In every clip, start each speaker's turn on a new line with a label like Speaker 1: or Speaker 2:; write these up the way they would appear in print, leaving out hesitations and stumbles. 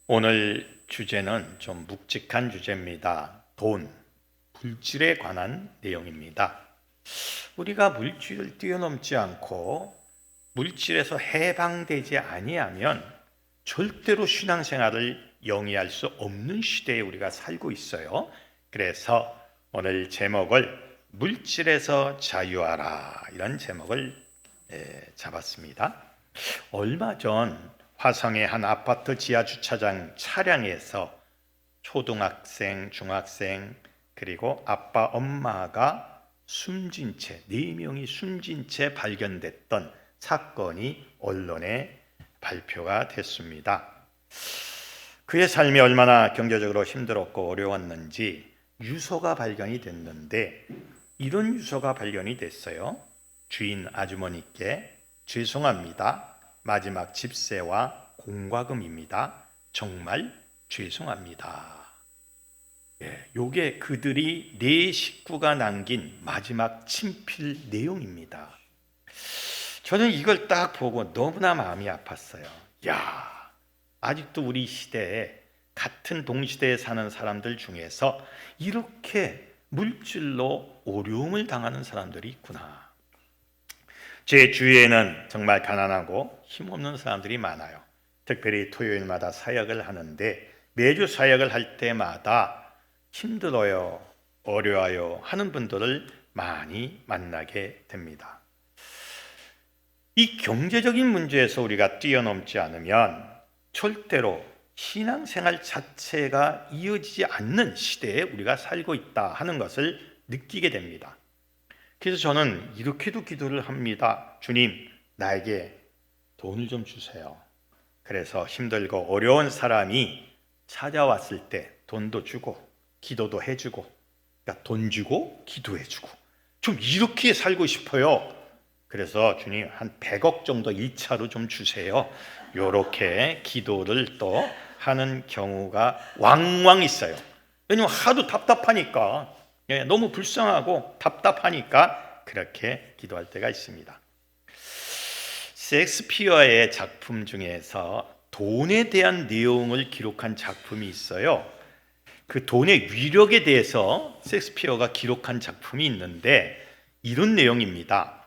Speaker 1: 오늘 주제는 좀 묵직한 주제입니다. 돈, 물질에 관한 내용입니다. 우리가 물질을 뛰어넘지 않고 물질에서 해방되지 아니하면 절대로 신앙생활을 영위할 수 없는 시대에 우리가 살고 있어요. 그래서 오늘 제목을 물질에서 자유하라, 이런 제목을 잡았습니다. 얼마 전 화성의 한 아파트 지하 주차장 차량에서 초등학생, 중학생, 그리고 아빠, 엄마가 숨진 채, 4명이 숨진 채 발견됐던 사건이 언론에 발표가 됐습니다. 그의 삶이 얼마나 경제적으로 힘들었고 어려웠는지 유서가 발견이 됐는데, 이런 유서가 발견이 됐어요. 주인 아주머니께 죄송합니다. 마지막 집세와 공과금입니다. 정말 죄송합니다. 요게 그들이 4식구가 남긴 마지막 친필 내용입니다. 저는 이걸 딱 보고 너무나 마음이 아팠어요. 야, 아직도 우리 시대에 같은 동시대에 사는 사람들 중에서 이렇게 물질로 어려움을 당하는 사람들이 있구나. 제 주위에는 정말 가난하고 힘없는 사람들이 많아요. 특별히 토요일마다 사역을 하는데 매주 사역을 할 때마다 힘들어요, 어려워요 하는 분들을 많이 만나게 됩니다. 이 경제적인 문제에서 우리가 뛰어넘지 않으면 절대로 신앙생활 자체가 이어지지 않는 시대에 우리가 살고 있다 하는 것을 느끼게 됩니다. 그래서 저는 이렇게도 기도를 합니다. 주님, 나에게 돈을 좀 주세요. 그래서 힘들고 어려운 사람이 찾아왔을 때 돈도 주고 기도도 해주고, 그러니까 돈 주고 기도해주고, 좀 이렇게 살고 싶어요. 그래서 주님, 한 100억 정도 1차로 좀 주세요. 이렇게 기도를 또 하는 경우가 왕왕 있어요. 왜냐면 하도 답답하니까, 너무 불쌍하고 답답하니까 그렇게 기도할 때가 있습니다. 셰익스피어의 작품 중에서 돈에 대한 내용을 기록한 작품이 있어요. 그 돈의 위력에 대해서 셰익스피어가 기록한 작품이 있는데 이런 내용입니다.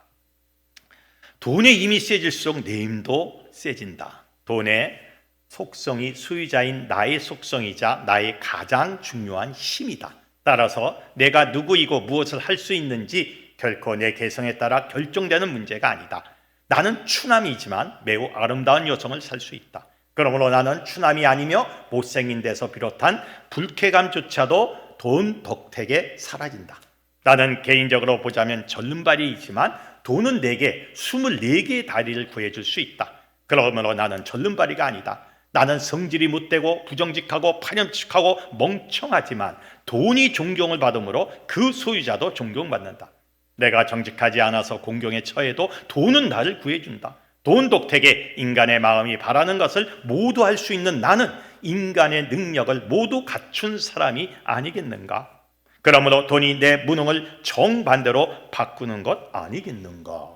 Speaker 1: 돈의 힘이 세질수록 내 힘도 세진다. 돈의 속성이 소유자인 나의 속성이자 나의 가장 중요한 힘이다. 따라서 내가 누구이고 무엇을 할 수 있는지 결코 내 개성에 따라 결정되는 문제가 아니다. 나는 추남이지만 매우 아름다운 여성을 살 수 있다. 그러므로 나는 추남이 아니며 못생긴 데서 비롯한 불쾌감조차도 돈 덕택에 사라진다. 나는 개인적으로 보자면 절름발이이지만 돈은 내게 24개의 다리를 구해줄 수 있다. 그러므로 나는 절름발이가 아니다. 나는 성질이 못되고 부정직하고 파렴치하고 멍청하지만 돈이 존경을 받으므로 그 소유자도 존경받는다. 내가 정직하지 않아서 공경에 처해도 돈은 나를 구해준다. 돈 덕택에 인간의 마음이 바라는 것을 모두 할 수 있는 나는 인간의 능력을 모두 갖춘 사람이 아니겠는가? 그러므로 돈이 내 무능을 정반대로 바꾸는 것 아니겠는가?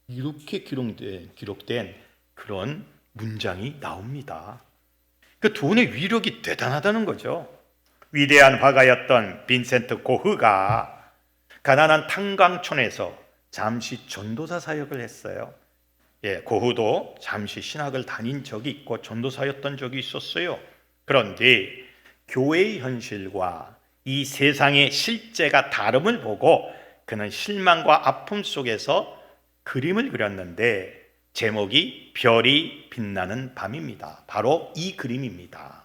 Speaker 1: 이렇게 기록된 그런 문장이 나옵니다. 그 돈의 위력이 대단하다는 거죠. 위대한 화가였던 빈센트 고흐가 가난한 탄광촌에서 잠시 전도사 사역을 했어요. 고흐도 잠시 신학을 다닌 적이 있고 전도사였던 적이 있었어요. 그런데 교회의 현실과 이 세상의 실제가 다름을 보고 그는 실망과 아픔 속에서 그림을 그렸는데 제목이 별이 빛나는 밤입니다. 바로 이 그림입니다.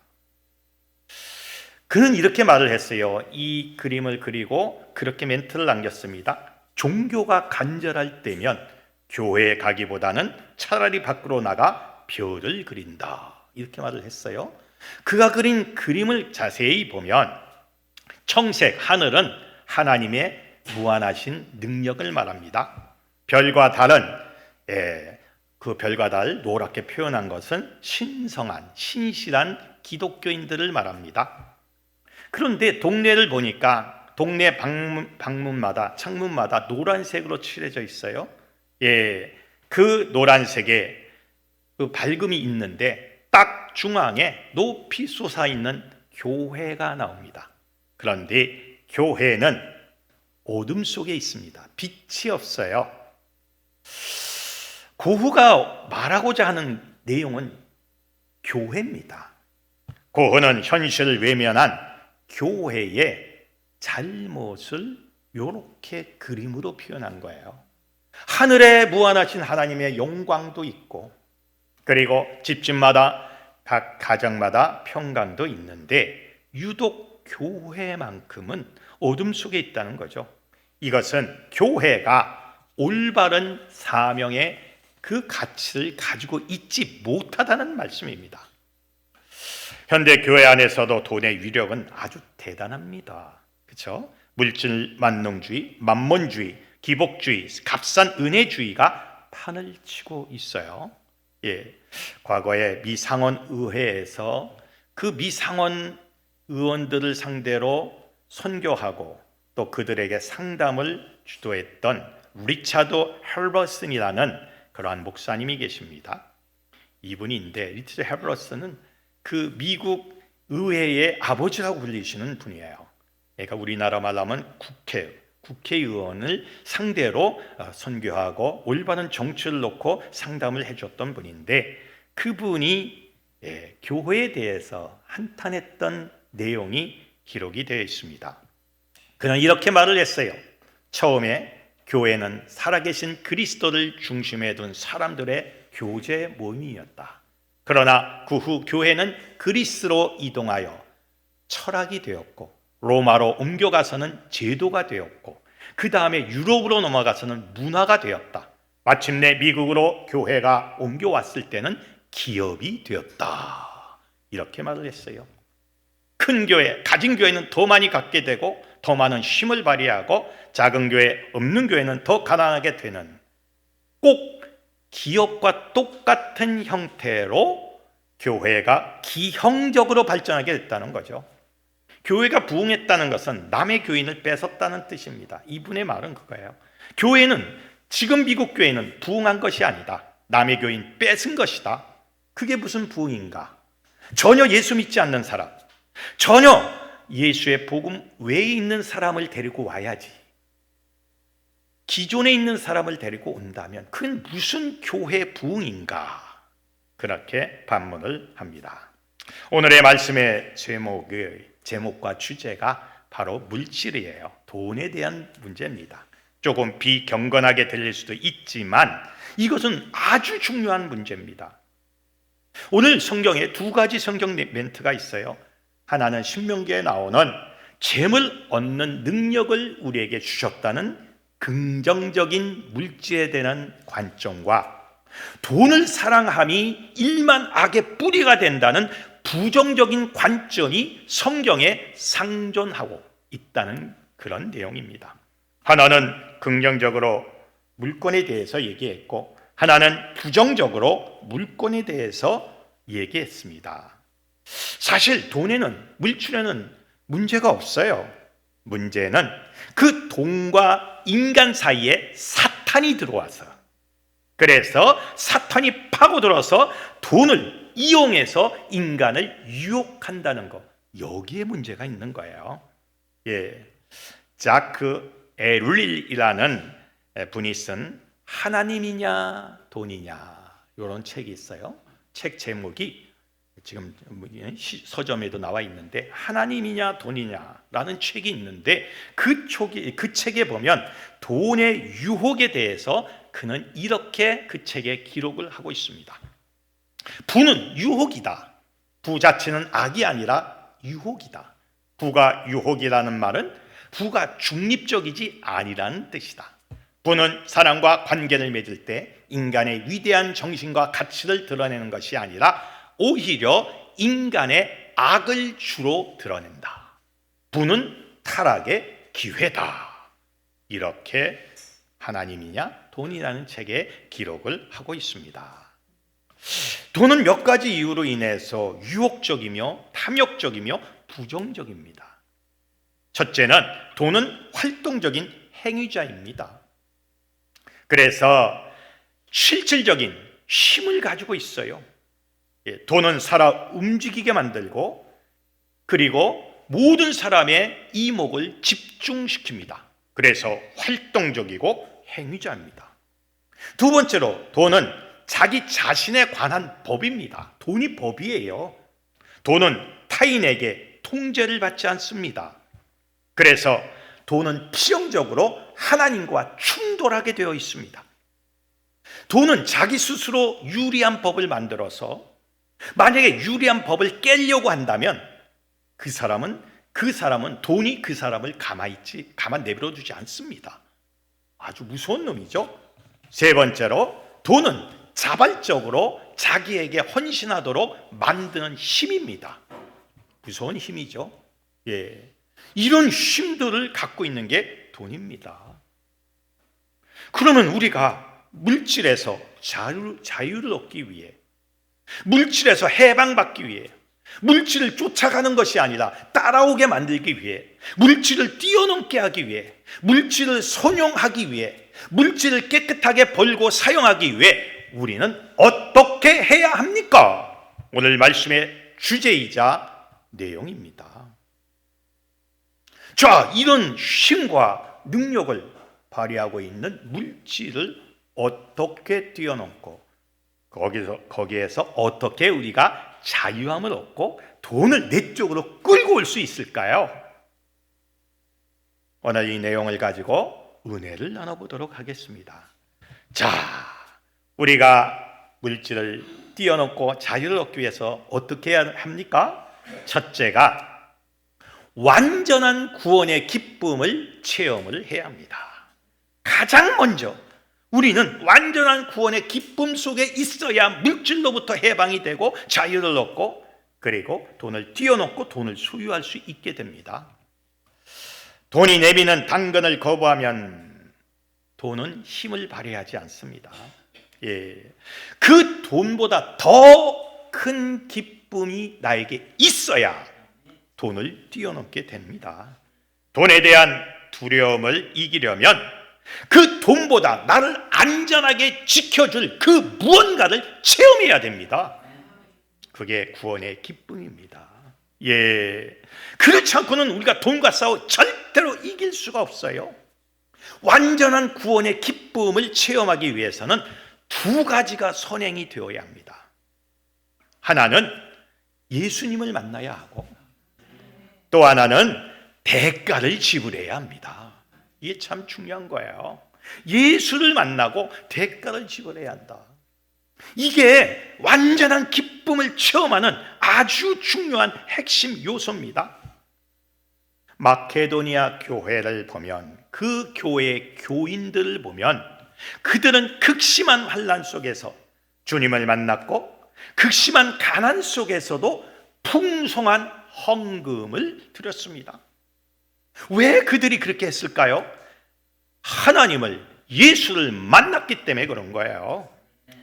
Speaker 1: 그는 이렇게 말을 했어요. 이 그림을 그리고 그렇게 멘트를 남겼습니다. 종교가 간절할 때면 교회에 가기보다는 차라리 밖으로 나가 별을 그린다. 이렇게 말을 했어요. 그가 그린 그림을 자세히 보면 청색 하늘은 하나님의 무한하신 능력을 말합니다. 별과 달은 그 별과 달 노랗게 표현한 것은 신성한 신실한 기독교인들을 말합니다. 그런데 동네를 보니까 동네 방문마다 창문마다 노란색으로 칠해져 있어요. 그 노란색에 그 밝음이 있는데 딱 중앙에 높이 솟아있는 교회가 나옵니다. 그런데 교회는 어둠 속에 있습니다. 빛이 없어요. 고흐가 말하고자 하는 내용은 교회입니다. 고흐는 현실을 외면한 교회의 잘못을 이렇게 그림으로 표현한 거예요. 하늘에 무한하신 하나님의 영광도 있고, 그리고 집집마다 각 가정마다 평강도 있는데 유독 교회만큼은 어둠 속에 있다는 거죠. 이것은 교회가 올바른 사명의 그 가치를 가지고 있지 못하다는 말씀입니다. 현대 교회 안에서도 돈의 위력은 아주 대단합니다. 그렇죠? 물질 만능주의, 만몬주의, 기복주의, 값싼 은혜주의가 판을 치고 있어요. 과거에 미상원 의회에서 그 미상원 의원들을 상대로 선교하고 또 그들에게 상담을 주도했던 리차드 헬버슨이라는 그러한 목사님이 계십니다. 이분인데 리차드 헬버슨은 그 미국 의회의 아버지라고 불리시는 분이에요. 그러니까 우리나라 말로 하면 국회의원을 상대로 선교하고 올바른 정치를 놓고 상담을 해줬던 분인데, 그분이 교회에 대해서 한탄했던 내용이 기록이 되어 있습니다. 그는 이렇게 말을 했어요. 처음에 교회는 살아계신 그리스도를 중심에 둔 사람들의 교제 모임이었다. 그러나 그 후 교회는 그리스로 이동하여 철학이 되었고, 로마로 옮겨가서는 제도가 되었고, 그 다음에 유럽으로 넘어가서는 문화가 되었다. 마침내 미국으로 교회가 옮겨왔을 때는 기업이 되었다. 이렇게 말을 했어요. 큰 교회, 가진 교회는 더 많이 갖게 되고 더 많은 힘을 발휘하고, 작은 교회, 없는 교회는 더 가난하게 되는, 꼭 기업과 똑같은 형태로 교회가 기형적으로 발전하게 됐다는 거죠. 교회가 부흥했다는 것은 남의 교인을 뺏었다는 뜻입니다. 이분의 말은 그거예요. 교회는, 지금 미국 교회는 부흥한 것이 아니다. 남의 교인 뺏은 것이다. 그게 무슨 부흥인가? 전혀 예수 믿지 않는 사람, 전혀 예수의 복음 외에 있는 사람을 데리고 와야지. 기존에 있는 사람을 데리고 온다면 그건 무슨 교회 부흥인가? 그렇게 반문을 합니다. 오늘의 말씀의 제목과 주제가 바로 물질이에요. 돈에 대한 문제입니다. 조금 비경건하게 들릴 수도 있지만 이것은 아주 중요한 문제입니다. 오늘 성경에 두 가지 성경 멘트가 있어요. 하나는 신명기에 나오는 재물 얻는 능력을 우리에게 주셨다는 긍정적인 물질에 대한 관점과, 돈을 사랑함이 일만 악의 뿌리가 된다는 부정적인 관점이 성경에 상존하고 있다는 그런 내용입니다. 하나는 긍정적으로 물건에 대해서 얘기했고, 하나는 부정적으로 물건에 대해서 얘기했습니다. 사실 돈에는, 물질에는 문제가 없어요. 문제는 그 돈과 인간 사이에 사탄이 들어와서, 그래서 사탄이 파고들어서 돈을 이용해서 인간을 유혹한다는 것, 여기에 문제가 있는 거예요. 자크 에룰리라는 분이 쓴 하나님이냐 돈이냐 이런 책이 있어요. 책 제목이 지금 서점에도 나와 있는데, 하나님이냐 돈이냐라는 책이 있는데, 그 책에 보면 돈의 유혹에 대해서 그는 이렇게 그 책에 기록을 하고 있습니다. 부는 유혹이다. 부 자체는 악이 아니라 유혹이다. 부가 유혹이라는 말은 부가 중립적이지 아니라는 뜻이다. 부는 사람과 관계를 맺을 때 인간의 위대한 정신과 가치를 드러내는 것이 아니라 오히려 인간의 악을 주로 드러낸다. 부는 타락의 기회다. 이렇게 하나님이냐 돈이라는 책에 기록을 하고 있습니다. 돈은 몇 가지 이유로 인해서 유혹적이며 탐욕적이며 부정적입니다. 첫째는 돈은 활동적인 행위자입니다. 그래서 실질적인 힘을 가지고 있어요. 돈은 살아 움직이게 만들고 그리고 모든 사람의 이목을 집중시킵니다. 그래서 활동적이고 행위자입니다. 두 번째로 돈은 자기 자신에 관한 법입니다. 돈이 법이에요. 돈은 타인에게 통제를 받지 않습니다. 그래서 돈은 필연적으로 하나님과 충돌하게 되어 있습니다. 돈은 자기 스스로 유리한 법을 만들어서 만약에 유리한 법을 깨려고 한다면 그 사람은 돈이 그 사람을 가만 내버려 두지 않습니다. 아주 무서운 놈이죠. 세 번째로 돈은 자발적으로 자기에게 헌신하도록 만드는 힘입니다. 무서운 힘이죠. 이런 힘들을 갖고 있는 게 돈입니다. 그러면 우리가 물질에서 자유를 얻기 위해, 물질에서 해방받기 위해, 물질을 쫓아가는 것이 아니라 따라오게 만들기 위해, 물질을 뛰어넘게 하기 위해, 물질을 선용하기 위해, 물질을 깨끗하게 벌고 사용하기 위해 우리는 어떻게 해야 합니까? 오늘 말씀의 주제이자 내용입니다. 자, 이런 힘과 능력을 발휘하고 있는 물질을 어떻게 뛰어넘고 거기에서 어떻게 우리가 자유함을 얻고 돈을 내 쪽으로 끌고 올 수 있을까요? 오늘 이 내용을 가지고 은혜를 나눠보도록 하겠습니다. 자, 우리가 물질을 뛰어넘고 자유를 얻기 위해서 어떻게 해야 합니까? 첫째가 완전한 구원의 기쁨을 체험을 해야 합니다. 가장 먼저 우리는 완전한 구원의 기쁨 속에 있어야 물질로부터 해방이 되고 자유를 얻고 그리고 돈을 뛰어넘고 돈을 소유할 수 있게 됩니다. 돈이 내미는 당근을 거부하면 돈은 힘을 발휘하지 않습니다. 그 돈보다 더 큰 기쁨이 나에게 있어야 돈을 뛰어넘게 됩니다. 돈에 대한 두려움을 이기려면 그 돈보다 나를 안전하게 지켜줄 그 무언가를 체험해야 됩니다. 그게 구원의 기쁨입니다. 그렇지 않고는 우리가 돈과 싸워 절대로 이길 수가 없어요. 완전한 구원의 기쁨을 체험하기 위해서는 두 가지가 선행이 되어야 합니다. 하나는 예수님을 만나야 하고 또 하나는 대가를 지불해야 합니다. 이게 참 중요한 거예요. 예수를 만나고 대가를 지불해야 한다. 이게 완전한 기쁨을 체험하는 아주 중요한 핵심 요소입니다. 마케도니아 교회를 보면 그 교회의 교인들을 보면 그들은 극심한 환난 속에서 주님을 만났고 극심한 가난 속에서도 풍성한 헌금을 드렸습니다. 왜 그들이 그렇게 했을까요? 하나님을, 예수를 만났기 때문에 그런 거예요.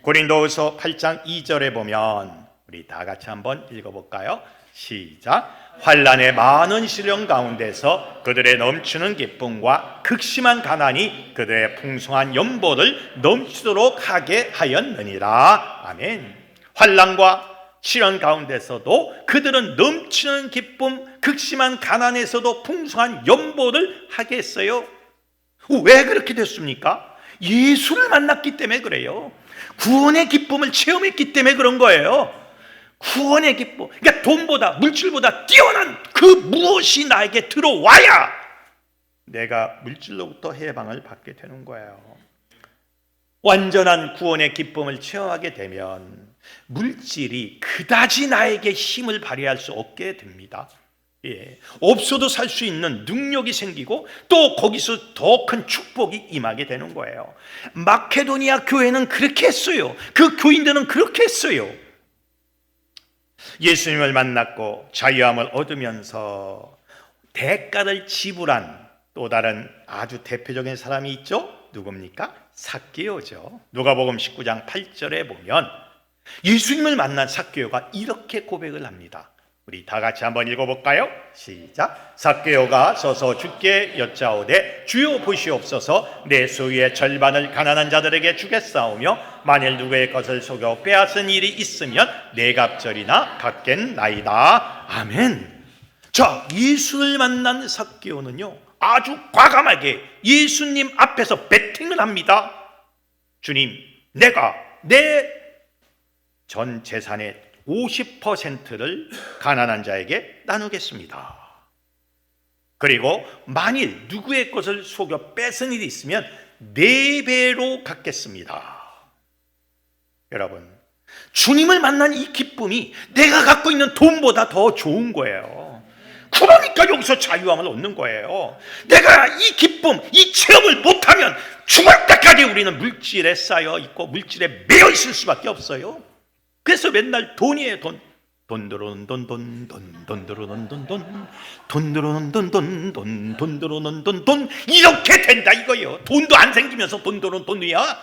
Speaker 1: 고린도후서 8장 2절에 보면 우리 다 같이 한번 읽어볼까요? 시작. 환난의 많은 시련 가운데서 그들의 넘치는 기쁨과 극심한 가난이 그들의 풍성한 연보를 넘치도록 하게 하였느니라. 아멘. 환난과 시련 가운데서도 그들은 넘치는 기쁨, 극심한 가난에서도 풍성한 연보를 하게 했어요. 왜 그렇게 됐습니까? 예수를 만났기 때문에 그래요. 구원의 기쁨을 체험했기 때문에 그런 거예요. 구원의 기쁨, 그러니까 돈보다 물질보다 뛰어난 그 무엇이 나에게 들어와야 내가 물질로부터 해방을 받게 되는 거예요. 완전한 구원의 기쁨을 체험하게 되면 물질이 그다지 나에게 힘을 발휘할 수 없게 됩니다. 없어도 살 수 있는 능력이 생기고 또 거기서 더 큰 축복이 임하게 되는 거예요. 마케도니아 교회는 그렇게 했어요. 그 교인들은 그렇게 했어요. 예수님을 만났고 자유함을 얻으면서 대가를 지불한 또 다른 아주 대표적인 사람이 있죠. 누굽니까? 삭개오죠. 누가복음 19장 8절에 보면 예수님을 만난 삭개오가 이렇게 고백을 합니다. 우리 다 같이 한번 읽어볼까요? 시작. 삭개오가 서서 주께 여짜오되 주여 보시옵소서 내 소유의 절반을 가난한 자들에게 주겠사오며 만일 누구의 것을 속여 빼앗은 일이 있으면 네 갑절이나 갚겠나이다. 아멘. 자, 예수를 만난 삭개오는요 아주 과감하게 예수님 앞에서 베팅을 합니다. 주님, 내가 내 전 재산의 50%를 가난한 자에게 나누겠습니다. 그리고 만일 누구의 것을 속여 뺏은 일이 있으면 4배로 갚겠습니다. 여러분, 주님을 만난 이 기쁨이 내가 갖고 있는 돈보다 더 좋은 거예요. 그러니까 여기서 자유함을 얻는 거예요. 내가 이 기쁨, 이 체험을 못하면 죽을 때까지 우리는 물질에 쌓여 있고 물질에 매여 있을 수밖에 없어요. 그래서 맨날 돈이에요. 돈 들어오는 돈 들어오는 돈 들어오는 돈 들어오는 돈 이렇게 된다 이거예요. 돈도 안 생기면서 돈 들어오는 돈이야.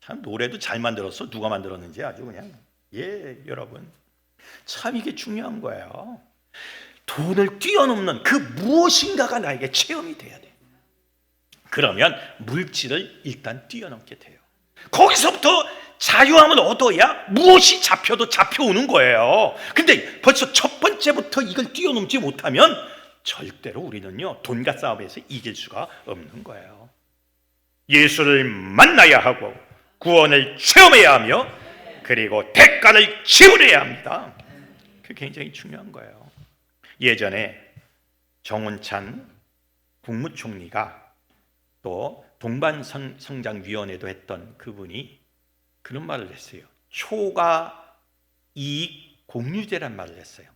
Speaker 1: 참 노래도 잘 만들었어. 누가 만들었는지 아주 그냥. 여러분, 참 이게 중요한 거예요. 돈을 뛰어넘는 그 무엇인가가 나에게 체험이 돼야 돼. 그러면 물질을 일단 뛰어넘게 돼요. 거기서부터 자유함을 얻어야 무엇이 잡혀도 잡혀오는 거예요. 근데 벌써 첫 번째부터 이걸 뛰어넘지 못하면 절대로 우리는요 돈과 싸움에서 이길 수가 없는 거예요. 예수를 만나야 하고 구원을 체험해야 하며 그리고 대가를 지불해야 합니다. 그게 굉장히 중요한 거예요. 예전에 정운찬 국무총리가 또 동반성장위원회도 했던 그분이 그런 말을 했어요. 초과 이익 공유제란 말을 했어요.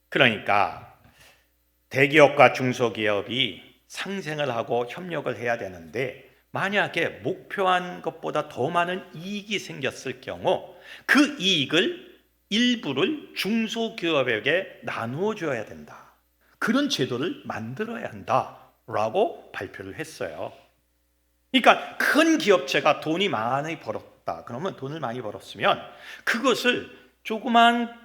Speaker 1: 그러니까 대기업과 중소기업이 상생을 하고 협력을 해야 되는데 만약에 목표한 것보다 더 많은 이익이 생겼을 경우 그 이익을 일부를 중소기업에게 나누어 줘야 된다. 그런 제도를 만들어야 한다라고 발표를 했어요. 그러니까 큰 기업체가 돈이 많이 벌었다. 그러면 돈을 많이 벌었으면 그것을 조그만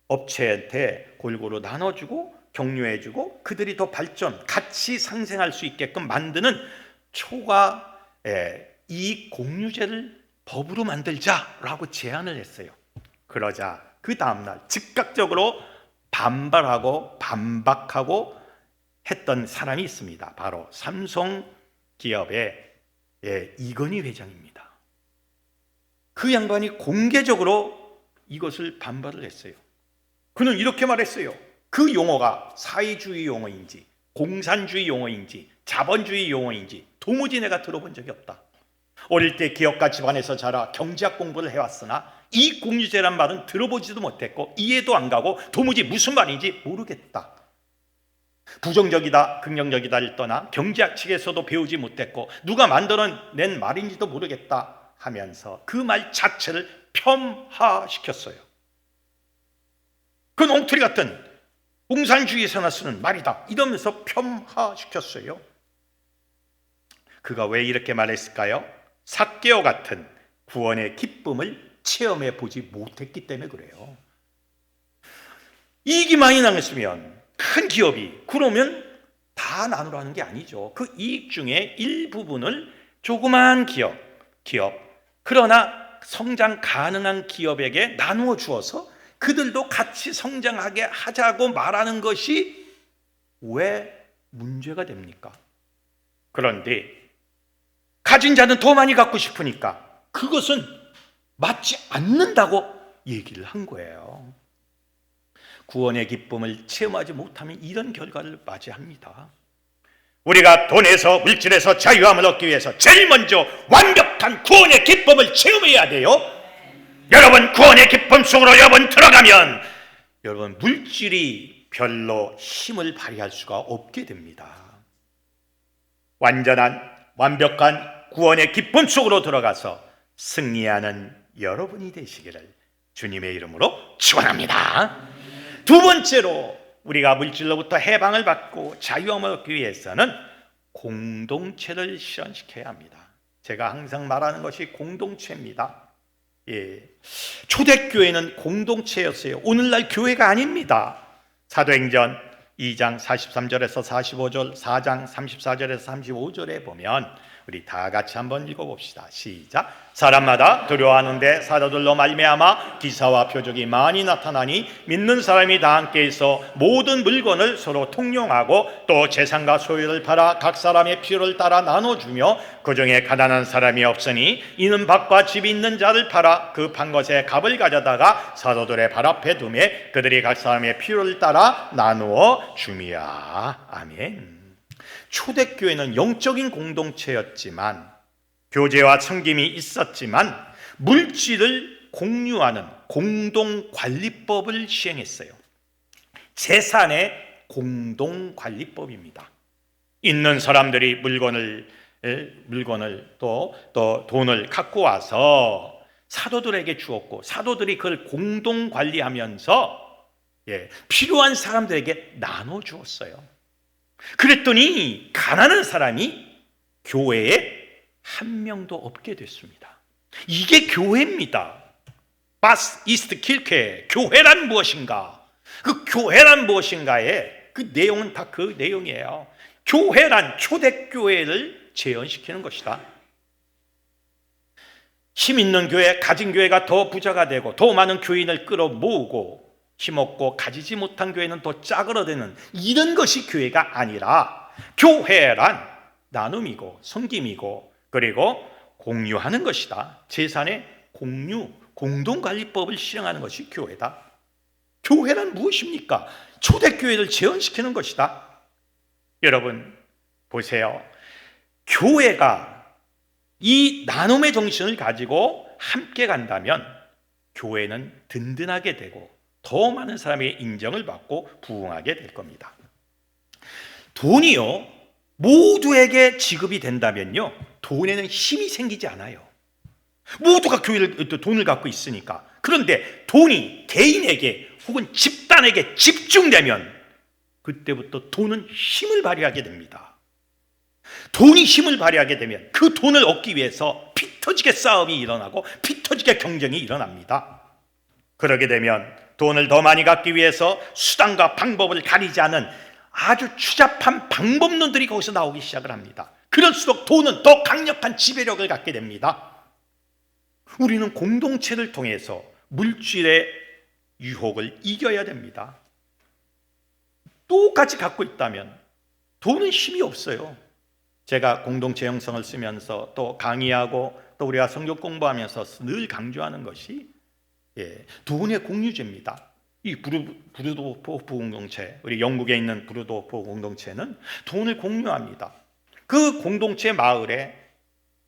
Speaker 1: 업체한테 골고루 나눠주고 격려해주고 그들이 더 같이 상생할 수 있게끔 만드는 초과 이익 공유제를 법으로 만들자라고 제안을 했어요. 그러자 그 다음날 즉각적으로 반박하고 했던 사람이 있습니다. 바로 삼성 기업의 이건희 회장입니다. 그 양반이 공개적으로 이것을 반발을 했어요. 그는 이렇게 말했어요. 그 용어가 사회주의 용어인지 공산주의 용어인지 자본주의 용어인지 도무지 내가 들어본 적이 없다. 어릴 때 기업가 집안에서 자라 경제학 공부를 해왔으나 이 공유제란 말은 들어보지도 못했고 이해도 안 가고 도무지 무슨 말인지 모르겠다. 부정적이다 긍정적이다를 떠나 경제학 측에서도 배우지 못했고 누가 만들어낸 말인지도 모르겠다 하면서 그 말 자체를 폄하시켰어요. 그 엉터리 같은 공산주의에서나 쓰는 말이다 이러면서 폄하시켰어요. 그가 왜 이렇게 말했을까요? 삭개오 같은 구원의 기쁨을 체험해 보지 못했기 때문에 그래요. 이익이 많이 나겠으면 큰 기업이 그러면 다 나누라는 게 아니죠. 그 이익 중에 일부분을 조그만 기업 그러나 성장 가능한 기업에게 나누어 주어서 그들도 같이 성장하게 하자고 말하는 것이 왜 문제가 됩니까? 그런데 가진 자는 더 많이 갖고 싶으니까 그것은 맞지 않는다고 얘기를 한 거예요. 구원의 기쁨을 체험하지 못하면 이런 결과를 맞이합니다. 우리가 돈에서 물질에서 자유함을 얻기 위해서 제일 먼저 완벽한 구원의 기쁨을 체험해야 돼요. 여러분 구원의 기쁨 속으로 여러분 들어가면 여러분 물질이 별로 힘을 발휘할 수가 없게 됩니다. 완벽한 구원의 기쁨 속으로 들어가서 승리하는 여러분이 되시기를 주님의 이름으로 축원합니다. 두 번째로 우리가 물질로부터 해방을 받고 자유함을 얻기 위해서는 공동체를 실현시켜야 합니다. 제가 항상 말하는 것이 공동체입니다. 초대교회는 공동체였어요. 오늘날 교회가 아닙니다. 사도행전 2장 43절에서 45절, 4장 34절에서 35절에 보면 우리 다 같이 한번 읽어봅시다. 시작. 사람마다 두려워하는데 사도들로 말미암아 기사와 표적이 많이 나타나니 믿는 사람이 다 함께 있어 모든 물건을 서로 통용하고 또 재산과 소유를 팔아 각 사람의 필요를 따라 나눠주며 그 중에 가난한 사람이 없으니 이는 밭과 집이 있는 자를 팔아 그 판 것에 값을 가져다가 사도들의 발 앞에 두매 그들이 각 사람의 필요를 따라 나누어 줌이야. 아멘. 초대교회는 영적인 공동체였지만 교제와 섬김이 있었지만 물질을 공유하는 공동관리법을 시행했어요. 재산의 공동관리법입니다. 있는 사람들이 물건을 또 돈을 갖고 와서 사도들에게 주었고 사도들이 그걸 공동관리하면서 필요한 사람들에게 나눠주었어요. 그랬더니 가난한 사람이 교회에 한 명도 없게 됐습니다. 이게 교회입니다. 바스 이스트 킬케, 교회란 무엇인가? 그 교회란 무엇인가의 그 내용은 다 그 내용이에요. 교회란 초대교회를 재현시키는 것이다. 힘 있는 교회, 가진 교회가 더 부자가 되고 더 많은 교인을 끌어모으고 힘없고 가지지 못한 교회는 더 짜그러드는 이런 것이 교회가 아니라 교회란 나눔이고 섬김이고 그리고 공유하는 것이다. 재산의 공유, 공동관리법을 실행하는 것이 교회다. 교회란 무엇입니까? 초대교회를 재현시키는 것이다. 여러분 보세요. 교회가 이 나눔의 정신을 가지고 함께 간다면 교회는 든든하게 되고 더 많은 사람의 인정을 받고 부흥하게 될 겁니다. 돈이요, 모두에게 지급이 된다면요, 돈에는 힘이 생기지 않아요. 모두가 돈을 갖고 있으니까. 그런데 돈이 개인에게 혹은 집단에게 집중되면 그때부터 돈은 힘을 발휘하게 됩니다. 돈이 힘을 발휘하게 되면 그 돈을 얻기 위해서 피 터지게 싸움이 일어나고 피 터지게 경쟁이 일어납니다. 그러게 되면 돈을 더 많이 갖기 위해서 수단과 방법을 가리지 않은 아주 추잡한 방법론들이 거기서 나오기 시작을 합니다. 그럴수록 돈은 더 강력한 지배력을 갖게 됩니다. 우리는 공동체를 통해서 물질의 유혹을 이겨야 됩니다. 똑같이 갖고 있다면 돈은 힘이 없어요. 제가 공동체 형성을 쓰면서 또 강의하고 또 우리가 성경 공부하면서 늘 강조하는 것이 돈의 공유제입니다. 이 브루도호프 공동체, 우리 영국에 있는 브루도호프 공동체는 돈을 공유합니다. 그 공동체 마을에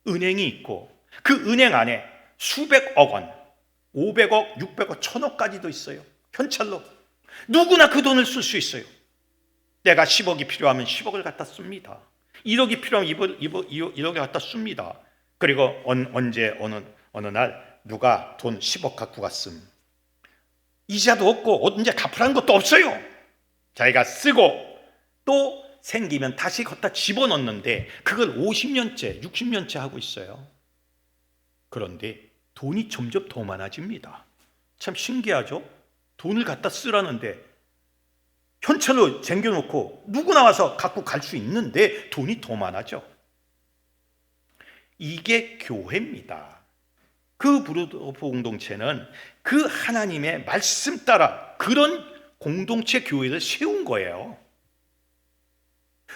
Speaker 1: 은행이 있고 그 은행 안에 수백억 원, 500억, 600억, 1000억까지도 있어요. 현찰로 누구나 그 돈을 쓸 수 있어요. 내가 10억이 필요하면 10억을 갖다 씁니다. 1억이 필요하면 1억을 갖다 씁니다. 그리고 언제 어느 날 누가 돈 10억 갖고 갔음. 이자도 없고 언제 갚으라는 것도 없어요. 자기가 쓰고 또 생기면 다시 갖다 집어넣는데 그걸 50년째, 60년째 하고 있어요. 그런데 돈이 점점 더 많아집니다. 참 신기하죠? 돈을 갖다 쓰라는데 현찰로 쟁겨놓고 누구나 와서 갖고 갈 수 있는데 돈이 더 많아져. 이게 교회입니다. 그 브루도호프 공동체는 그 하나님의 말씀 따라 그런 공동체 교회를 세운 거예요.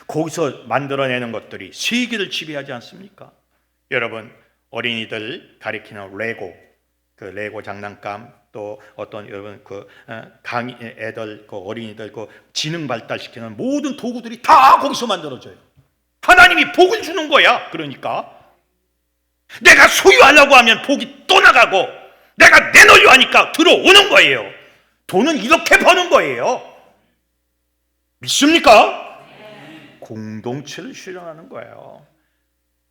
Speaker 1: 거기서 만들어내는 것들이 세계를 지배하지 않습니까? 여러분, 어린이들 가리키는 그 레고 장난감, 또 어떤 여러분 애들 어린이들 지능 발달시키는 모든 도구들이 다 거기서 만들어져요. 하나님이 복을 주는 거야. 그러니까 내가 소유하려고 하면 복이 또 나가고 내가 내놓으려 하니까 들어오는 거예요. 돈은 이렇게 버는 거예요. 믿습니까? 공동체를 실현하는 거예요.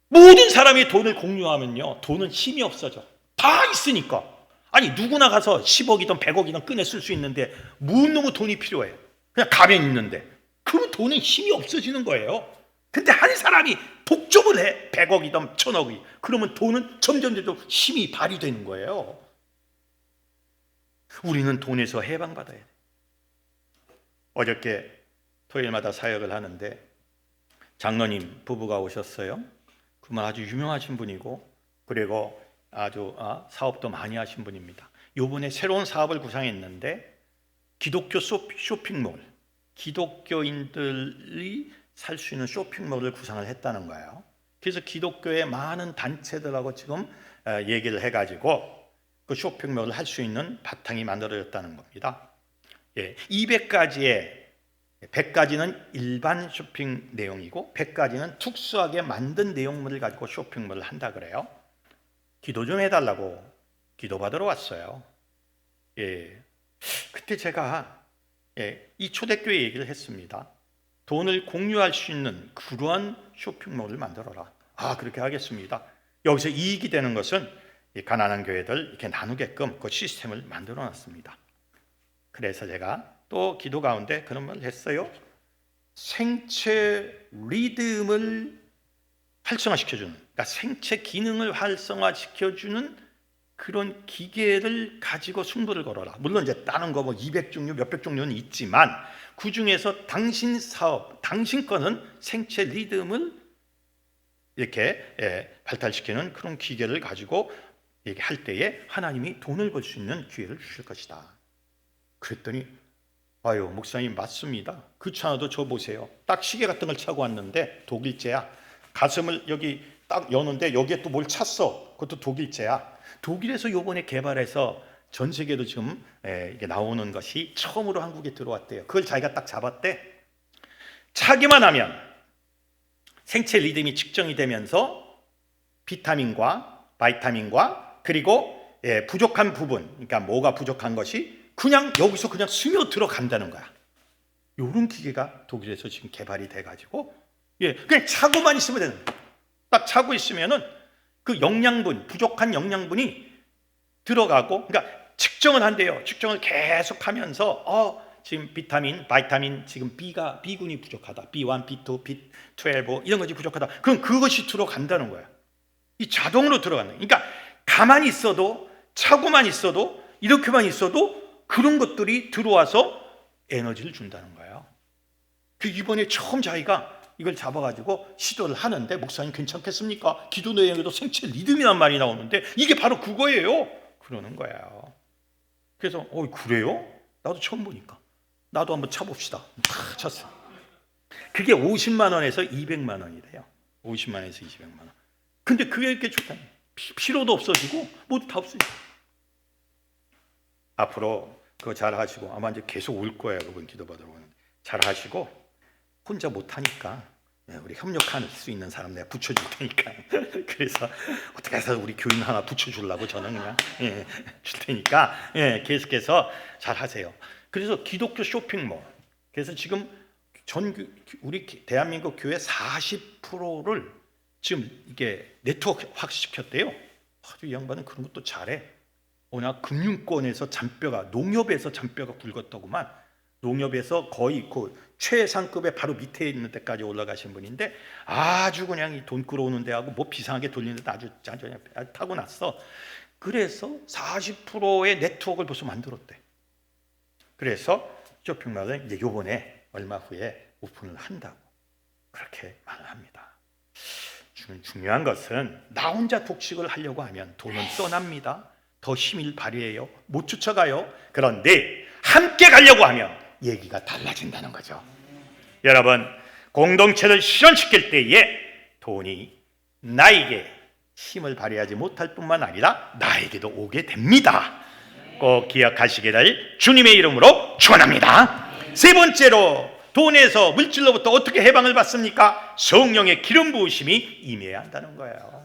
Speaker 1: 모든 사람이 돈을 공유하면요, 돈은 힘이 없어져. 다 있으니까. 아니 누구나 가서 10억이든 100억이든 꺼내 쓸 수 있는데 무슨 놈의 돈이 필요해요? 그냥 가면 있는데. 그러면 돈은 힘이 없어지는 거예요. 근데 한 사람이 독점을 해. 100억이든 1000억이. 그러면 돈은 점점 힘이 발휘되는 거예요. 우리는 돈에서 해방받아야 돼. 어저께 토요일마다 사역을 하는데 장로님 부부가 오셨어요. 그분 아주 유명하신 분이고 그리고 아주 사업도 많이 하신 분입니다. 이번에 새로운 사업을 구상했는데 기독교 쇼핑몰, 기독교인들이 살 수 있는 쇼핑몰을 구상을 했다는 거예요. 그래서 기독교의 많은 단체들하고 지금 얘기를 해가지고 그 쇼핑몰을 할 수 있는 바탕이 만들어졌다는 겁니다. 200가지의 100가지는 일반 쇼핑 내용이고 100가지는 특수하게 만든 내용물을 가지고 쇼핑몰을 한다 그래요. 기도 좀 해달라고 기도받으러 왔어요. 그때 제가 이 초대교회 얘기를 했습니다. 돈을 공유할 수 있는 그러한 쇼핑몰을 만들어라. 그렇게 하겠습니다. 여기서 이익이 되는 것은 가난한 교회들 이렇게 나누게끔 그 시스템을 만들어 놨습니다. 그래서 제가 또 기도 가운데 그런 말을 했어요. 생체 리듬을 활성화시켜주는, 그러니까 생체 기능을 활성화시켜주는 그런 기계를 가지고 승부를 걸어라. 물론 이제 다른 거 200종류, 몇백 종류는 있지만 그 중에서 당신 사업, 당신 거는 생체 리듬을 이렇게 발달시키는 그런 기계를 가지고 할 때에 하나님이 돈을 벌 수 있는 기회를 주실 것이다. 그랬더니 목사님 맞습니다. 그렇지 않아도 저 보세요. 딱 시계 같은 걸 차고 왔는데 독일제야. 가슴을 여기 딱 여는데 여기에 또 뭘 찼어. 그것도 독일제야. 독일에서 요번에 개발해서 전 세계도 지금 이게 나오는 것이 처음으로 한국에 들어왔대요. 그걸 자기가 딱 잡았대. 차기만 하면 생체 리듬이 측정이 되면서 비타민과 바이타민과 그리고 부족한 부분, 그러니까 뭐가 부족한 것이 그냥 여기서 그냥 스며 들어간다는 거야. 이런 기계가 독일에서 지금 개발이 돼가지고 그냥 차고만 있으면 되는 거야. 딱 차고 있으면은 그 영양분, 부족한 영양분이 들어가고, 그러니까 측정을 한대요. 측정을 계속하면서 지금 비타민, 바이타민 지금 B군이 부족하다. B1, B2, B12 이런 것이 부족하다. 그럼 그것이 들어간다는 거야. 이 자동으로 들어가는 거야. 그러니까 가만히 있어도 차고만 있어도 이렇게만 있어도 그런 것들이 들어와서 에너지를 준다는 거예요. 그 이번에 처음 자기가 이걸 잡아가지고 시도를 하는데 목사님 괜찮겠습니까? 기도 내용에도 생체 리듬이란 말이 나오는데 이게 바로 그거예요. 그러는 거예요. 그래서 그래요? 나도 처음 보니까 나도 한번 차봅시다. 탁 찼어. 그게 50만 원에서 200만 원이래요. 50만 원에서 200만 원. 근데 그게 이렇게 좋다니. 피로도 없어지고 모두 다 없어지고. 앞으로 그거 잘 하시고 아마 이제 계속 올 거예요. 그분 기도받으러 오는데 잘 하시고 혼자 못하니까 우리 협력할 수 있는 사람 내가 붙여줄 테니까 그래서 어떻게 해서 우리 교인 하나 붙여주려고 저는 그냥 줄 테니까 계속해서 잘 하세요. 그래서 기독교 쇼핑몰, 그래서 지금 우리 대한민국 교회 40%를 지금 이게 네트워크 확시켰대요. 아주 이 양반은 그런 것도 잘해. 워낙 금융권에서 농협에서 잔뼈가 굵었더구만. 농협에서 거의 그 최상급의 바로 밑에 있는 데까지 올라가신 분인데 아주 그냥 이 돈 끌어오는 데하고 뭐 비상하게 돌리는데 아주 타고났어. 그래서 40%의 네트워크를 벌써 만들었대. 그래서 쇼핑몰은 이제 요번에 얼마 후에 오픈을 한다고 그렇게 말을 합니다. 중요한 것은 나 혼자 독식을 하려고 하면 돈은 떠납니다. 더 힘을 발휘해요. 못 쫓아가요. 그런데 함께 가려고 하면 얘기가 달라진다는 거죠. 여러분, 공동체를 실현시킬 때에 돈이 나에게 힘을 발휘하지 못할 뿐만 아니라 나에게도 오게 됩니다. 꼭 기억하시기를 주님의 이름으로 축원합니다. 세 번째로 돈에서 물질로부터 어떻게 해방을 받습니까? 성령의 기름 부으심이 임해야 한다는 거예요.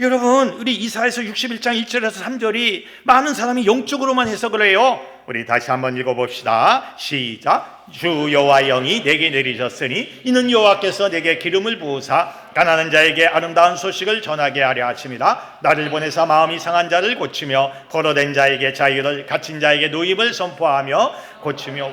Speaker 1: 여러분, 우리 이사야서 61장 1절에서 3절이 많은 사람이 영적으로만 해석을 해요. 우리 다시 한번 읽어봅시다. 시작. 주 여호와의 영이 내게 내리셨으니 이는 여호와께서 내게 기름을 부으사 가난한 자에게 아름다운 소식을 전하게 하려 하심이라. 나를 보내사 마음이 상한 자를 고치며 포로된 자에게 자유를, 갇힌 자에게 노임을 선포하며 고치며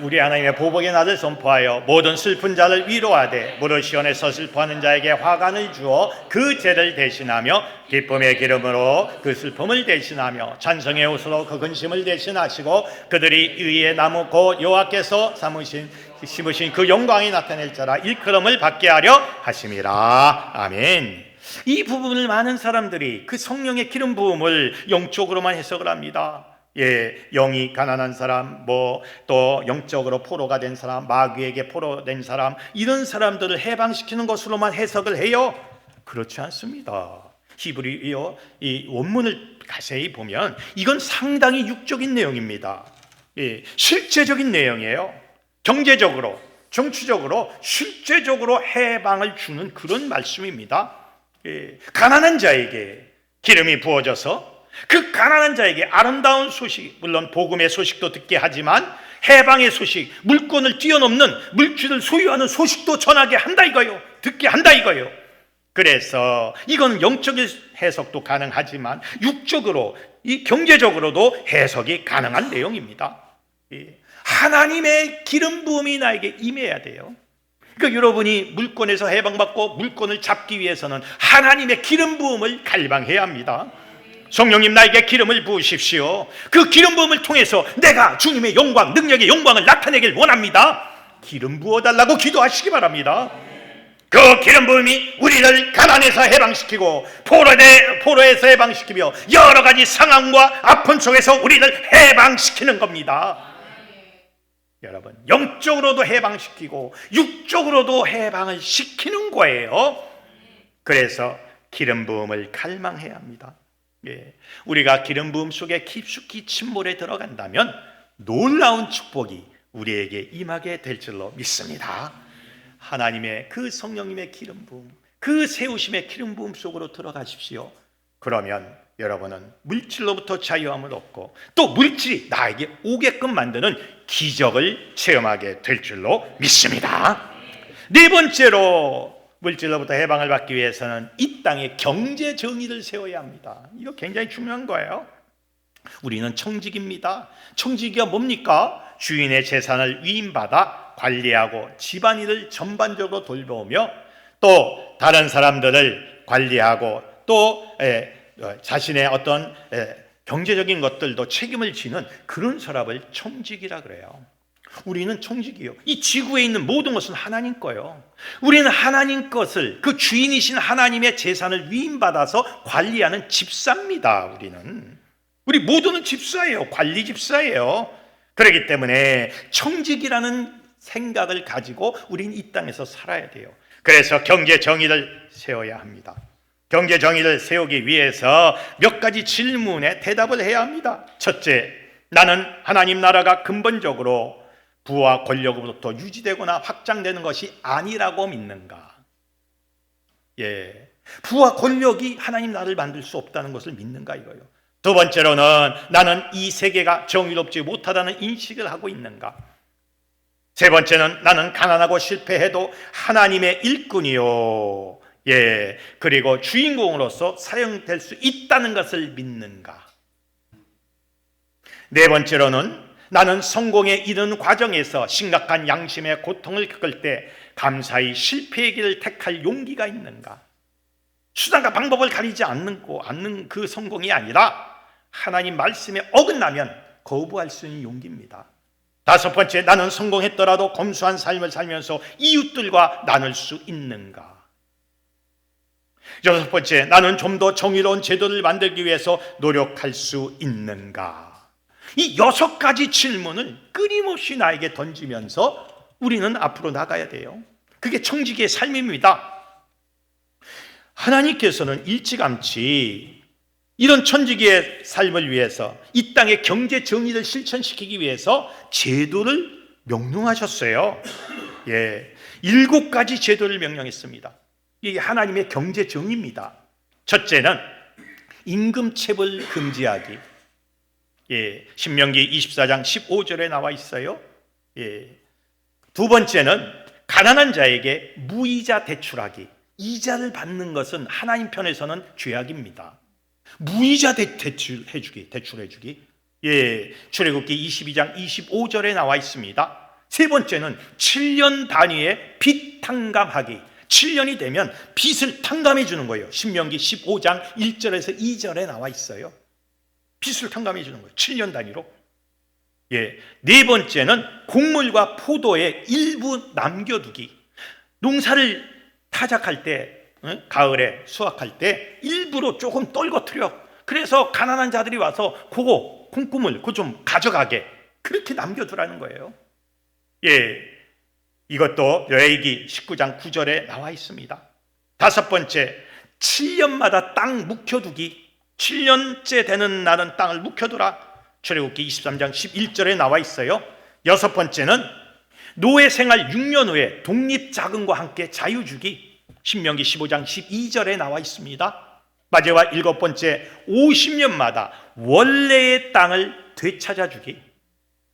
Speaker 1: 우리 하나님의 보복의 날을 선포하여 모든 슬픈 자를 위로하되 무릇 시온에서 슬퍼하는 자에게 화관을 주어 그 죄를 대신하며 기쁨의 기름으로 그 슬픔을 대신하며 찬송의 옷으로 그 근심을 대신하시고 그들이 의의 나무 곧 여호와께서 심으신 그 영광이 나타낼 자라 일컬음을 받게 하려 하심이라. 아멘. 이 부분을 많은 사람들이 그 성령의 기름 부음을 영적으로만 해석을 합니다. 영이 가난한 사람, 또 영적으로 포로가 된 사람, 마귀에게 포로된 사람, 이런 사람들을 해방시키는 것으로만 해석을 해요. 그렇지 않습니다. 히브리어 이 원문을 자세히 보면 이건 상당히 육적인 내용입니다. 실제적인 내용이에요. 경제적으로, 정치적으로, 실제적으로 해방을 주는 그런 말씀입니다. 가난한 자에게 기름이 부어져서 그 가난한 자에게 아름다운 소식, 물론 복음의 소식도 듣게 하지만 해방의 소식, 물권을 뛰어넘는 물질을 소유하는 소식도 전하게 한다 이거요. 듣게 한다 이거요. 그래서 이건 영적인 해석도 가능하지만 육적으로, 이 경제적으로도 해석이 가능한 내용입니다. 하나님의 기름 부음이 나에게 임해야 돼요. 그러니까 여러분이 물권에서 해방받고 물권을 잡기 위해서는 하나님의 기름 부음을 갈망해야 합니다. 성령님 나에게 기름을 부으십시오. 그 기름 부음을 통해서 내가 주님의 영광, 능력의 영광을 나타내길 원합니다. 기름 부어달라고 기도하시기 바랍니다. 그 기름 부음이 우리를 가난에서 해방시키고 포로에서 해방시키며 여러 가지 상황과 아픔 속에서 우리를 해방시키는 겁니다. 여러분, 영적으로도 해방시키고 육적으로도 해방을 시키는 거예요. 그래서 기름 부음을 갈망해야 합니다. 우리가 기름 부음 속에 깊숙이 침몰에 들어간다면 놀라운 축복이 우리에게 임하게 될 줄로 믿습니다. 하나님의 그 성령님의 기름 부음, 그 세우심의 기름 부음 속으로 들어가십시오. 그러면 여러분은 물질로부터 자유함을 얻고 또 물질이 나에게 오게끔 만드는 기적을 체험하게 될 줄로 믿습니다. 네 번째로 물질로부터 해방을 받기 위해서는 이 땅에 경제 정의를 세워야 합니다. 이거 굉장히 중요한 거예요. 우리는 청직입니다. 청지기가 뭡니까? 주인의 재산을 위임받아 관리하고 집안일을 전반적으로 돌보며 또 다른 사람들을 관리하고 또 자신의 어떤 경제적인 것들도 책임을 지는 그런 사람을 청직이라 그래요. 우리는 청직이요. 이 지구에 있는 모든 것은 하나님 거예요. 우리는 하나님 것을, 그 주인이신 하나님의 재산을 위임받아서 관리하는 집사입니다. 우리 모두는 집사예요. 관리 집사예요. 그렇기 때문에 청직이라는 생각을 가지고 우리는 이 땅에서 살아야 돼요. 그래서 경제 정의를 세워야 합니다. 경제 정의를 세우기 위해서 몇 가지 질문에 대답을 해야 합니다. 첫째, 나는 하나님 나라가 근본적으로 부와 권력으로부터 유지되거나 확장되는 것이 아니라고 믿는가? 부와 권력이 하나님 나라를 만들 수 없다는 것을 믿는가 이거예요. 두 번째로는 나는 이 세계가 정의롭지 못하다는 인식을 하고 있는가? 세 번째는 나는 가난하고 실패해도 하나님의 일꾼이요. 그리고 주인공으로서 사용될 수 있다는 것을 믿는가? 네 번째로는 나는 성공에 이르는 과정에서 심각한 양심의 고통을 겪을 때 감사히 실패의 길을 택할 용기가 있는가? 수단과 방법을 가리지 않는 그 성공이 아니라 하나님 말씀에 어긋나면 거부할 수 있는 용기입니다. 다섯 번째, 나는 성공했더라도 검소한 삶을 살면서 이웃들과 나눌 수 있는가? 여섯 번째, 나는 좀 더 정의로운 제도를 만들기 위해서 노력할 수 있는가? 이 여섯 가지 질문을 끊임없이 나에게 던지면서 우리는 앞으로 나가야 돼요. 그게 청지기의 삶입니다. 하나님께서는 일찌감치 이런 천지기의 삶을 위해서 이 땅의 경제 정의를 실천시키기 위해서 제도를 명령하셨어요. 7가지 제도를 명령했습니다. 이게 하나님의 경제 정의입니다. 첫째는 임금체불 금지하기. 신명기 24장 15절에 나와 있어요. 두 번째는 가난한 자에게 무이자 대출하기. 이자를 받는 것은 하나님 편에서는 죄악입니다. 무이자 대출해주기. 출애굽기 22장 25절에 나와 있습니다. 세 번째는 7년 단위의 빚 탕감하기. 7년이 되면 빚을 탕감해 주는 거예요. 신명기 15장 1절에서 2절에 나와 있어요. 빚을 탕감해 주는 거예요. 7년 단위로. 네 번째는 곡물과 포도의 일부 남겨두기. 농사를 타작할 때, 가을에 수확할 때 일부러 조금 떨궈뜨려. 그래서 가난한 자들이 와서 그거 콩고물 그거 좀 가져가게 그렇게 남겨두라는 거예요. 이것도 레위기 19장 9절에 나와 있습니다. 다섯 번째, 7년마다 땅 묵혀두기. 7년째 되는 날은 땅을 묵혀두라. 출애굽기 23장 11절에 나와 있어요. 여섯 번째는 노예 생활 6년 후에 독립자금과 함께 자유 주기. 신명기 15장 12절에 나와 있습니다. 마지막 일곱 번째, 50년마다 원래의 땅을 되찾아 주기.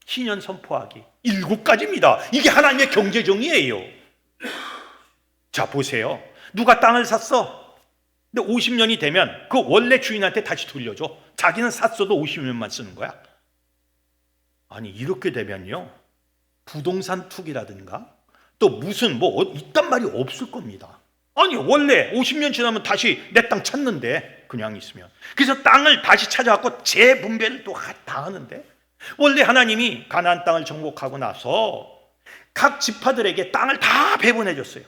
Speaker 1: 희년 선포하기. 7가지입니다. 이게 하나님의 경제정의예요. 자, 보세요. 누가 땅을 샀어. 근데 50년이 되면 그 원래 주인한테 다시 돌려줘. 자기는 샀어도 50년만 쓰는 거야. 아니, 이렇게 되면요, 부동산 투기라든가 또 무슨 이딴 말이 없을 겁니다. 아니, 원래 50년 지나면 다시 내 땅 찾는데, 그냥 있으면. 그래서 땅을 다시 찾아갖고 재분배를 또 다 하는데, 원래 하나님이 가나안 땅을 정복하고 나서 각 지파들에게 땅을 다 배분해 줬어요.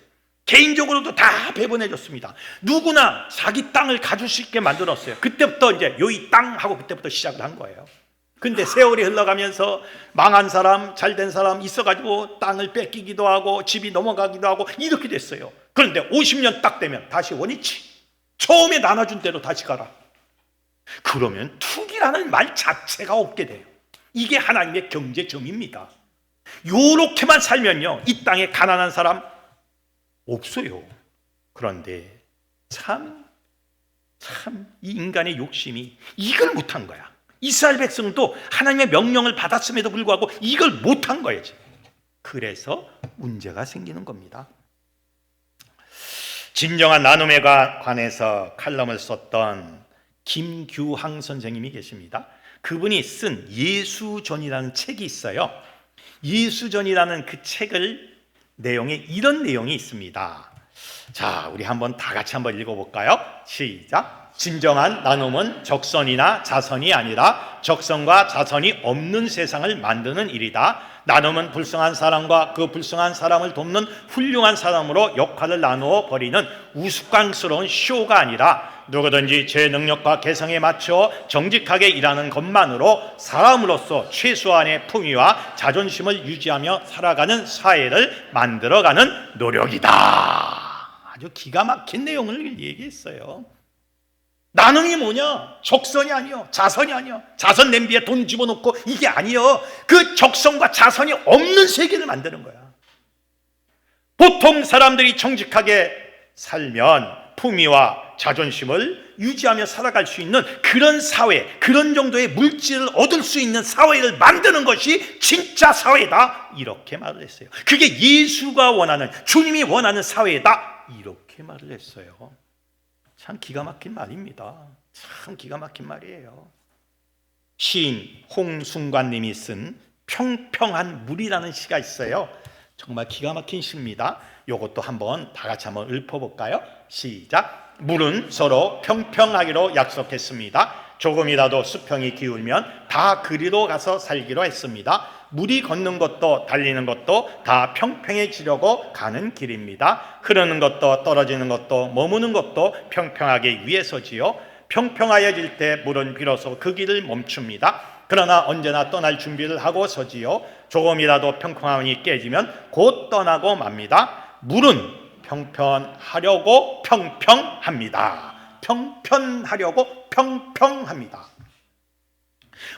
Speaker 1: 개인적으로도 다 배분해 줬습니다. 누구나 자기 땅을 가질 수 있게 만들었어요. 그때부터 이제 요이 땅 하고 그때부터 시작을 한 거예요. 근데 세월이 흘러가면서 망한 사람, 잘된 사람 있어가지고 땅을 뺏기기도 하고 집이 넘어가기도 하고 이렇게 됐어요. 그런데 50년 딱 되면 다시 원위치, 처음에 나눠준 대로 다시 가라. 그러면 투기라는 말 자체가 없게 돼요. 이게 하나님의 경제정의입니다. 요렇게만 살면요, 이 땅에 가난한 사람 없어요. 그런데 참 이 인간의 욕심이 이걸 못한 거야. 이스라엘 백성도 하나님의 명령을 받았음에도 불구하고 이걸 못한 거예요. 그래서 문제가 생기는 겁니다. 진정한 나눔에 관해서 칼럼을 썼던 김규항 선생님이 계십니다. 그분이 쓴 예수전이라는 책이 있어요. 예수전이라는 그 책을 내용에 이런 내용이 있습니다. 자, 우리 다 같이 한번 읽어볼까요? 시작. 진정한 나눔은 적선이나 자선이 아니라 적선과 자선이 없는 세상을 만드는 일이다. 나눔은 불쌍한 사람과 그 불쌍한 사람을 돕는 훌륭한 사람으로 역할을 나누어 버리는 우스꽝스러운 쇼가 아니라 누구든지 제 능력과 개성에 맞춰 정직하게 일하는 것만으로 사람으로서 최소한의 품위와 자존심을 유지하며 살아가는 사회를 만들어가는 노력이다. 아주 기가 막힌 내용을 얘기했어요. 나눔이 뭐냐? 적선이 아니요, 자선이 아니요. 자선 냄비에 돈 집어넣고 이게 아니요. 그 적선과 자선이 없는 세계를 만드는 거야. 보통 사람들이 정직하게 살면 품위와 자존심을 유지하며 살아갈 수 있는 그런 사회, 그런 정도의 물질을 얻을 수 있는 사회를 만드는 것이 진짜 사회다. 이렇게 말을 했어요. 그게 예수가 원하는, 주님이 원하는 사회다. 이렇게 말을 했어요. 참 기가 막힌 말입니다. 참 기가 막힌 말이에요. 시인 홍순관님이 쓴 평평한 물이라는 시가 있어요. 정말 기가 막힌 시입니다. 이것도 다 같이 한번 읊어볼까요? 시작. 물은 서로 평평하기로 약속했습니다. 조금이라도 수평이 기울면 다 그리로 가서 살기로 했습니다. 물이 걷는 것도 달리는 것도 다 평평해지려고 가는 길입니다. 흐르는 것도 떨어지는 것도 머무는 것도 평평하기 위해서지요. 평평하여질 때 물은 비로소 그 길을 멈춥니다. 그러나 언제나 떠날 준비를 하고 서지요. 조금이라도 평평함이 깨지면 곧 떠나고 맙니다. 물은 평평하려고 평평합니다. 평평하려고 평평합니다.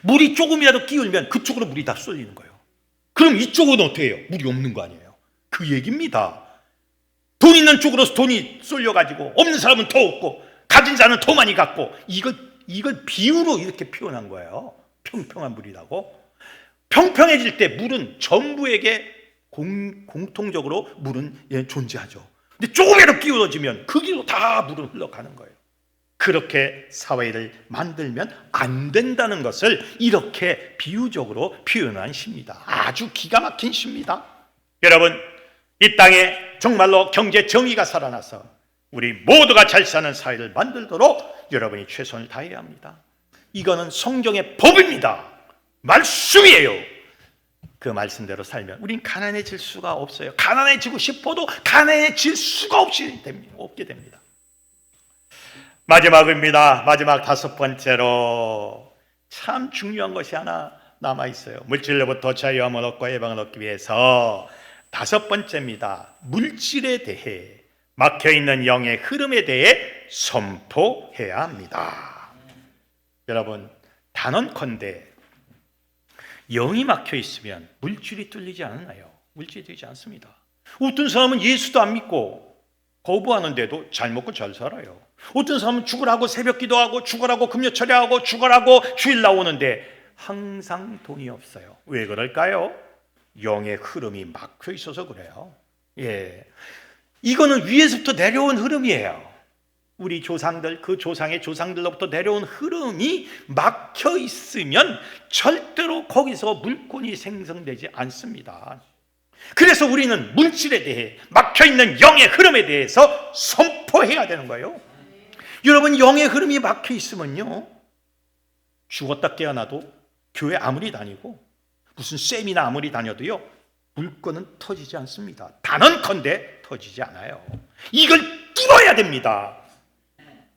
Speaker 1: 물이 조금이라도 끼울면 그쪽으로 물이 다 쏠리는 거예요. 그럼 이쪽은 어떻게 해요? 물이 없는 거 아니에요? 그 얘기입니다. 돈 있는 쪽으로 돈이 쏠려가지고 없는 사람은 더 없고 가진 자는 더 많이 갖고 이걸 비유로 이렇게 표현한 거예요. 평평한 물이라고. 평평해질 때 물은 전부에게 공통적으로 물은 존재하죠. 근데 조금이라도 끼워지면 그 길로 다 물은 흘러가는 거예요. 그렇게 사회를 만들면 안 된다는 것을 이렇게 비유적으로 표현한 시입니다. 아주 기가 막힌 시입니다. 여러분, 이 땅에 정말로 경제 정의가 살아나서 우리 모두가 잘 사는 사회를 만들도록 여러분이 최선을 다해야 합니다. 이거는 성경의 법입니다. 말씀이에요. 그 말씀대로 살면 우린 가난해질 수가 없어요. 가난해지고 싶어도 가난해질 수가 없게 됩니다. 마지막입니다. 마지막 5번째로 참 중요한 것이 하나 남아있어요. 물질로부터 자유함을 얻고 해방을 얻기 위해서 5번째입니다. 물질에 대해 막혀있는 영의 흐름에 대해 선포해야 합니다. 여러분, 단언컨대 영이 막혀있으면 물질이 뚫리지 않나요? 물질이 되지 않습니다. 어떤 사람은 예수도 안 믿고 거부하는데도 잘 먹고 잘 살아요. 어떤 사람은 죽으라고 새벽 기도하고 죽으라고 금요 철야하고 죽으라고 주일 나오는데 항상 돈이 없어요. 왜 그럴까요? 영의 흐름이 막혀 있어서 그래요. 이거는 위에서부터 내려온 흐름이에요. 우리 조상들, 그 조상의 조상들로부터 내려온 흐름이 막혀 있으면 절대로 거기서 물권이 생성되지 않습니다. 그래서 우리는 물질에 대해 막혀있는 영의 흐름에 대해서 선포해야 되는 거예요. 여러분, 영의 흐름이 막혀 있으면요, 죽었다 깨어나도 교회 아무리 다니고 무슨 세미나 아무리 다녀도요, 물건은 터지지 않습니다. 단언컨대 터지지 않아요. 이걸 뚫어야 됩니다.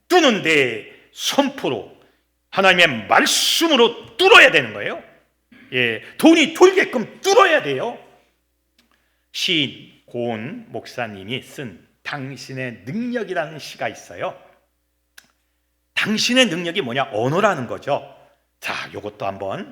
Speaker 1: 뚫는데 선포로, 하나님의 말씀으로 뚫어야 되는 거예요. 돈이 돌게끔 뚫어야 돼요. 시인 고은 목사님이 쓴 당신의 능력이라는 시가 있어요. 당신의 능력이 뭐냐? 언어라는 거죠. 자, 이것도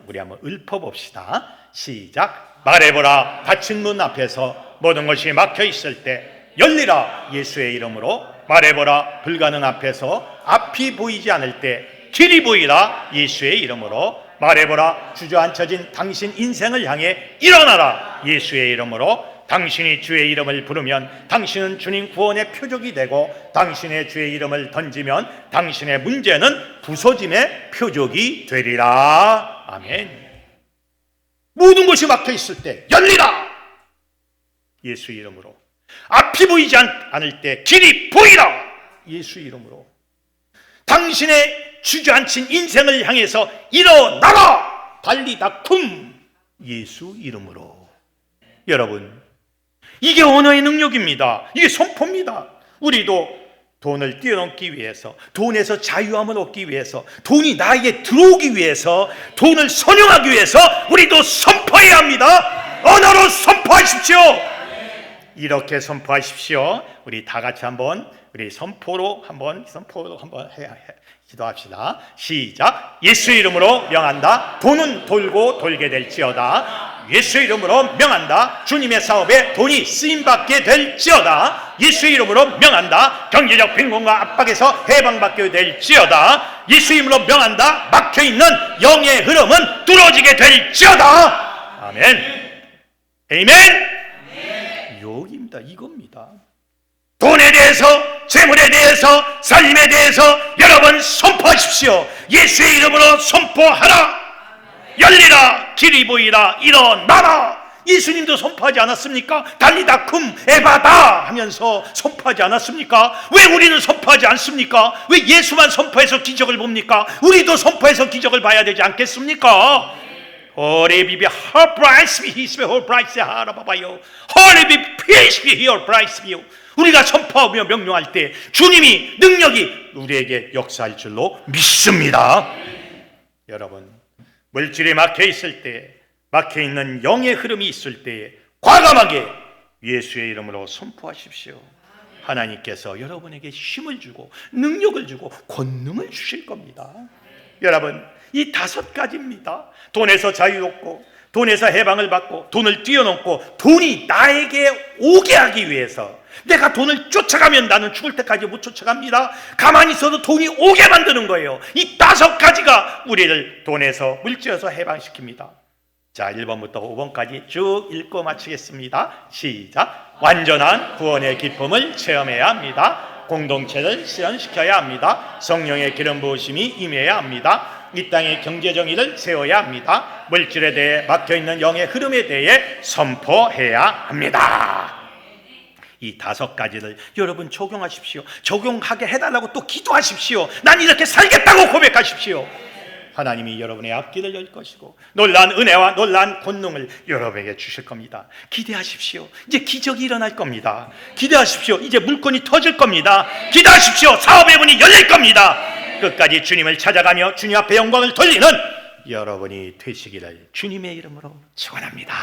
Speaker 1: 우리 한번 읊어봅시다. 시작. 말해보라. 닫힌 문 앞에서 모든 것이 막혀 있을 때 열리라. 예수의 이름으로. 말해보라. 불가능 앞에서 앞이 보이지 않을 때 길이 보이라. 예수의 이름으로. 말해보라. 주저앉혀진 당신 인생을 향해 일어나라. 예수의 이름으로. 당신이 주의 이름을 부르면 당신은 주님 구원의 표적이 되고, 당신의 주의 이름을 던지면 당신의 문제는 부서짐의 표적이 되리라. 아멘. 모든 것이 막혀 있을 때 열리라. 예수 이름으로. 앞이 보이지 않을 때 길이 보이라. 예수 이름으로. 당신의 주저앉힌 인생을 향해서 일어나라. 달리다 쿰. 예수 이름으로. 여러분, 이게 언어의 능력입니다. 이게 선포입니다. 우리도 돈을 뛰어넘기 위해서, 돈에서 자유함을 얻기 위해서, 돈이 나에게 들어오기 위해서, 돈을 선용하기 위해서 우리도 선포해야 합니다. 언어로 선포하십시오. 이렇게 선포하십시오. 우리 다 같이 우리 선포로 한번 기도합시다. 시작. 예수 이름으로 명한다. 돈은 돌고 돌게 될지어다. 예수 이름으로 명한다. 주님의 사업에 돈이 쓰임받게 될지어다. 예수 이름으로 명한다. 경제적 빈곤과 압박에서 해방받게 될지어다. 예수 이름으로 명한다. 막혀있는 영의 흐름은 뚫어지게 될지어다. 아멘. 아멘. 여기입니다. 이겁니다. 돈에 대해서, 재물에 대해서, 살림에 대해서 여러분 선포하십시오. 예수의 이름으로 선포하라. 열리라. 길이 보이라. 일어나라. 예수님도 선포하지 않았습니까? 달리다 쿰 에바다 하면서 선포하지 않았습니까? 왜 우리는 선포하지 않습니까? 왜 예수만 선포해서 기적을 봅니까? 우리도 선포해서 기적을 봐야 되지 않겠습니까? 호레비비 허브라이스비 히스베 호브라이스 하라바바요. 호레비 피스비 히어브라이스비요. 우리가 선포하며 명령할 때 주님이 능력이 우리에게 역사할 줄로 믿습니다. 여러분, 물질이 막혀 있을 때, 막혀 있는 영의 흐름이 있을 때에 과감하게 예수의 이름으로 선포하십시오. 하나님께서 여러분에게 힘을 주고 능력을 주고 권능을 주실 겁니다. 여러분, 이 5가지입니다. 돈에서 자유 얻고, 돈에서 해방을 받고, 돈을 뛰어넘고, 돈이 나에게 오게 하기 위해서, 내가 돈을 쫓아가면 나는 죽을 때까지 못 쫓아갑니다. 가만히 있어도 돈이 오게 만드는 거예요. 이 5가지가 우리를 돈에서, 물질에서 해방시킵니다. 자, 1번부터 5번까지 쭉 읽고 마치겠습니다. 시작. 완전한 구원의 기쁨을 체험해야 합니다. 공동체를 실현시켜야 합니다. 성령의 기름 부으심이 임해야 합니다. 이 땅의 경제 정의를 세워야 합니다. 물질에 대해 막혀있는 영의 흐름에 대해 선포해야 합니다. 이 5가지를 여러분 적용하십시오. 적용하게 해달라고 또 기도하십시오. 난 이렇게 살겠다고 고백하십시오. 하나님이 여러분의 앞길을 열 것이고 놀라운 은혜와 놀라운 권능을 여러분에게 주실 겁니다. 기대하십시오. 이제 기적이 일어날 겁니다. 기대하십시오. 이제 물건이 터질 겁니다. 기대하십시오. 사업의 문이 열릴 겁니다. 끝까지 주님을 찾아가며 주님 앞에 영광을 돌리는 여러분이 되시기를 주님의 이름으로 축원합니다.